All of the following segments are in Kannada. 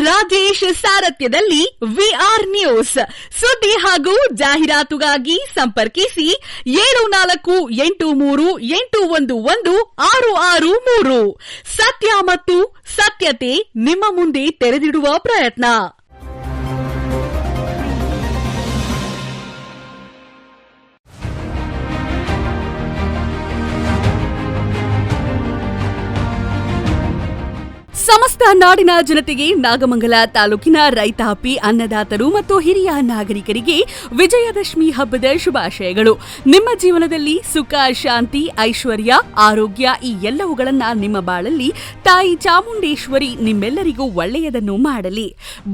ರಾಜೇಶ್ ಸಾರಥ್ಯದಲ್ಲಿ ವಿಆರ್ ನ್ಯೂಸ್ ಸುದ್ದಿ ಹಾಗೂ ಜಾಹೀರಾತುಗಾಗಿ ಸಂಪರ್ಕಿಸಿ 7483811663 ಸತ್ಯ ಮತ್ತು ಸತ್ಯತೆ ನಿಮ್ಮ ಮುಂದೆ ತೆರೆದಿಡುವ ಪ್ರಯತ್ನ. ಸಮಸ್ತ ನಾಡಿನ ಜನತೆಗೆ ನಾಗಮಂಗಲ ತಾಲೂಕಿನ ರೈತಾಪಿ ಅನ್ನದಾತರು ಮತ್ತು ಹಿರಿಯ ನಾಗರಿಕರಿಗೆ ವಿಜಯದಶಮಿ ಹಬ್ಬದ ಶುಭಾಶಯಗಳು. ನಿಮ್ಮ ಜೀವನದಲ್ಲಿ ಸುಖ, ಶಾಂತಿ, ಐಶ್ವರ್ಯ, ಆರೋಗ್ಯ ಈ ಎಲ್ಲವುಗಳನ್ನ ನಿಮ್ಮ ಬಾಳಲ್ಲಿ ತಾಯಿ ಚಾಮುಂಡೇಶ್ವರಿ ನಿಮ್ಮೆಲ್ಲರಿಗೂ ಒಳ್ಳೆಯದನ್ನು ಮಾಡಲಿ.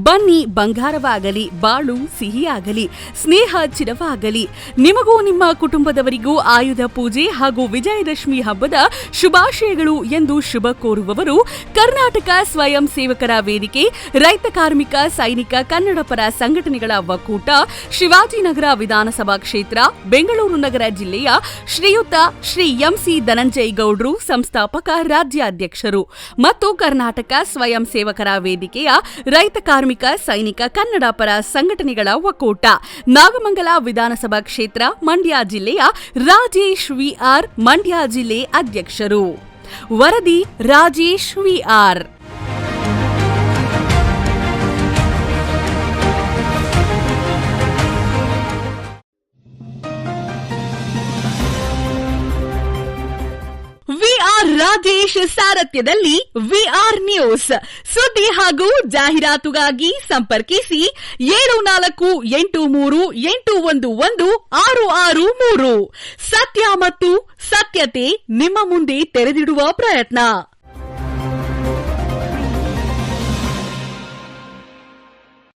ಬನ್ನಿ ಬಂಗಾರವಾಗಲಿ, ಬಾಳು ಸಿಹಿಯಾಗಲಿ, ಸ್ನೇಹ ಚಿರವಾಗಲಿ. ನಿಮಗೂ ನಿಮ್ಮ ಕುಟುಂಬದವರಿಗೂ ಆಯುಧ ಪೂಜೆ ಹಾಗೂ ವಿಜಯದಶಮಿ ಹಬ್ಬದ ಶುಭಾಶಯಗಳು ಎಂದು ಶುಭ ಕೋರುವವರು ಕರ್ನಾಟಕ ಸ್ವಯಂ ಸೇವಕರ ವೇದಿಕೆ, ರೈತ ಕಾರ್ಮಿಕ ಸೈನಿಕ ಕನ್ನಡ ಪರ ಸಂಘಟನೆಗಳ ಒಕ್ಕೂಟ, ಶಿವಾಜಿನಗರ ವಿಧಾನಸಭಾ ಕ್ಷೇತ್ರ, ಬೆಂಗಳೂರು ನಗರ ಜಿಲ್ಲೆಯ ಶ್ರೀಯುತ ಶ್ರೀ ಎಂಸಿ ಧನಂಜಯ ಗೌಡ್ರು ಸಂಸ್ಥಾಪಕ ರಾಜ್ಯಾಧ್ಯಕ್ಷರು ಮತ್ತು ಕರ್ನಾಟಕ ಸ್ವಯಂ ಸೇವಕರ ವೇದಿಕೆಯ ರೈತ ಕಾರ್ಮಿಕ ಸೈನಿಕ ಕನ್ನಡ ಪರ ಸಂಘಟನೆಗಳ ಒಕ್ಕೂಟ, ನಾಗಮಂಗಲ ವಿಧಾನಸಭಾ ಕ್ಷೇತ್ರ, ಮಂಡ್ಯ ಜಿಲ್ಲೆಯ ರಾಜೇಶ್ ವಿಆರ್ ಮಂಡ್ಯ ಜಿಲ್ಲೆ ಅಧ್ಯಕ್ಷರು. ವರದಿ ರಾಜೇಶ್ ವಿಆರ್. ವಿಆರ್ ರಾಜೇಶ್ ಸಾರಥ್ಯದಲ್ಲಿ ವಿಆರ್ ನ್ಯೂಸ್ ಸುದ್ದಿ ಹಾಗೂ ಜಾಹೀರಾತುಗಾಗಿ ಸಂಪರ್ಕಿಸಿ 7483811663 ಸತ್ಯ ಮತ್ತು ಸತ್ಯತೆ ನಿಮ್ಮ ಮುಂದೆ ತೆರೆದಿಡುವ ಪ್ರಯತ್ನ.